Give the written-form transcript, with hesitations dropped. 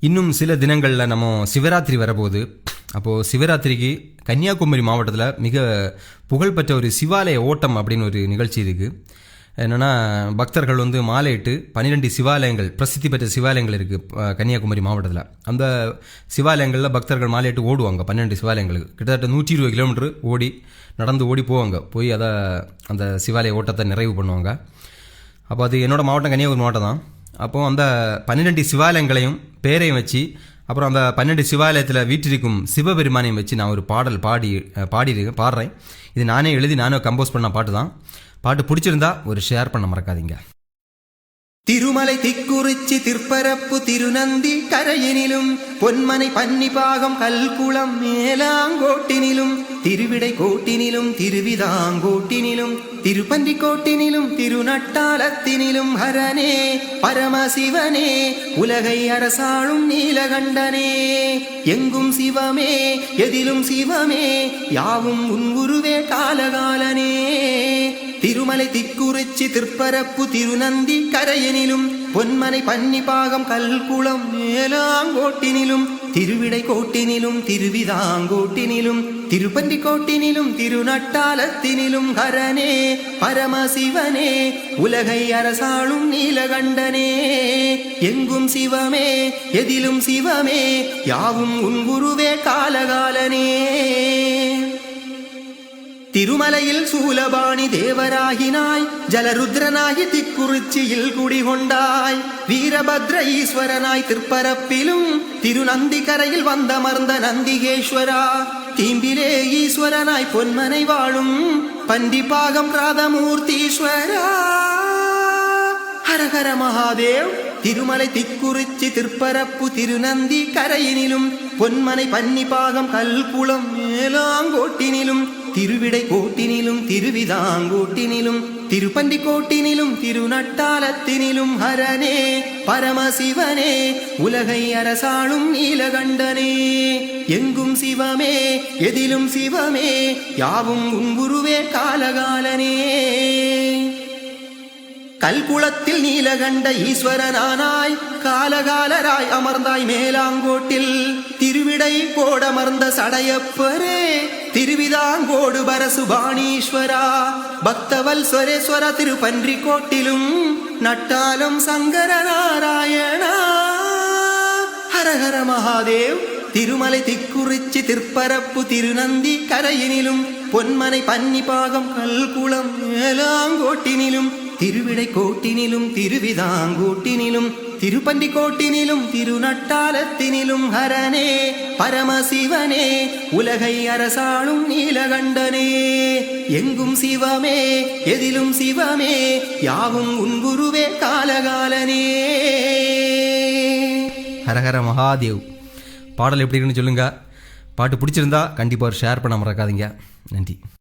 இன்னும் சில தினங்களில் நம்ம சிவராத்திரி வரப்போகுது. அப்போது சிவராத்திரிக்கு கன்னியாகுமரி மாவட்டத்தில் மிக புகழ்பெற்ற ஒரு சிவாலய ஓட்டம் அப்படின்னு ஒரு நிகழ்ச்சி இருக்குது. என்னென்னா, பக்தர்கள் மாலையிட்டு 12 சிவாலயங்கள், பிரசித்தி பெற்ற சிவாலயங்கள் இருக்குது கன்னியாகுமரி மாவட்டத்தில். அந்த சிவாலயங்களில் பக்தர்கள் மாலையிட்டு ஓடுவாங்க. 12 சிவாலயங்களுக்கு கிட்டத்தட்ட 120 கிலோமீட்டர் நடந்து ஓடி போவாங்க. போய் அந்த சிவாலய ஓட்டத்தை நிறைவு பண்ணுவாங்க. அப்போ அது என்னோடய மாவட்டம் கன்னியாகுமரி மாவட்டம் தான். அப்போது அந்த 12 சிவாலயங்களையும் பேரையும் வச்சு, அப்புறம் அந்த 12 சிவாலயத்தில் வீற்றிருக்கும் சிவபெருமானையும் வச்சு நான் ஒரு பாடல் பாடுறேன். இது நானே எழுதி நானே கம்போஸ் பண்ண பாட்டு தான். பாட்டு பிடிச்சிருந்தா ஒரு ஷேர் பண்ண மறக்காதீங்க. திருமலை திக்குறிச்சி திருப்பரப்பு திருநந்தி கரையினிலும் பொன்மனை பன்னிபாகம் கல்குளம் மேலாங்கோட்டினிலும் திருவிடை கோட்டினிலும் திருவிதாங்கோட்டினிலும் திருப்பந்தி கோட்டினிலும் திருநட்டாலத்தினிலும் ஹரனே பரமசிவனே உலகை அரசாளும் நீலகண்டனே எங்கும் சிவமே எதிலும் சிவமே யாவும் உன் குருவே காலகாலனே. திருமலை திக்குறிச்சி திருப்பரப்பு திருநந்தி கரையனிலும் பொன்மனை பன்னிபாகம் கல்குளம் மேலாங்கோட்டினிலும் திருவிடை கோட்டினிலும் திருவிதாங்கோட்டினிலும் திருப்பந்தி கோட்டினிலும் திருநட்டாலத்தினிலும் ஹரனே பரமசிவனே உலகை அரசாளும் நீலகண்டனே எங்கும் சிவமே எதிலும் சிவமே யாவும் உன் குருவே காலகாலனே. திருமலையில் சூலபாணி தேவராகினாய் ஜலருத்ரனாகி திக்குறிச்சியில் குடிகொண்டாய் வீரபத்ர ஈஸ்வரனாய் திருப்பரப்பிலும் திருநந்தி கரையில் வந்தமர்ந்த நந்திகேஸ்வரா தீம்பிலே ஈஸ்வரனாய் பொன்மனை வாழும் பண்டிபாகம் ராதமூர்த்தீஸ்வரா ஹரஹர மகாதேவ். திருமலை திக்குறிச்சி திருப்பரப்பு திருநந்தி கரையினிலும் பொன்மனை பன்னிபாகம் கல்குளம் மேலாங்கோட்டினிலும் திருவிடை கோட்டினிலும் திருவிதாங்கோட்டினிலும் திருப்பந்தி கோட்டினிலும் திருநட்டாலத்தினிலும் ஹரனே பரமசிவனே உலகை அரசாளும் நீலகண்டனே எங்கும் சிவமே எதிலும் சிவமே யாவும் உன் குருவே காலகாலனே. கல்குளத்தில் நீலகண்ட ஈஸ்வரனானாய் காலகாலராய் அமர்ந்தாய் மேலாங்கோட்டில் திருவிடை கோடமர்ந்த சடையப்பரே திருவிதாங்கோடு பரசுபாணீஸ்வரா பக்தவல்ஸ்வரேஸ்வர திருப்பன்றி கோட்டிலும் நட்டாலம் சங்கர நாராயணா ஹரஹர மகாதேவ். திருமலை திக்குறிச்சி திருப்பரப்பு திருநந்தி கரையினிலும் பொன்மனை பன்னிபாகம் கல்குளம் மேலாங்கோட்டினிலும் திருவிடை கோட்டினிலும் திருவிதாங்கோட்டினிலும் திருப்பந்தி கோட்டினிலும் திருநட்டாலத்தினிலும் ஹரனே பரமசிவனே உலகை அரசாளும் நீலகண்டனே எங்கும் சிவமே எதிலும் சிவமே யாவும் உன் குருவே காலகாலனே. ஹரஹர மகாதேவ். பாடல் எப்படி இருக்குன்னு சொல்லுங்க. பாட்டு பிடிச்சிருந்தா கண்டிப்பாக ஷேர் பண்ண மறக்காதீங்க. நன்றி.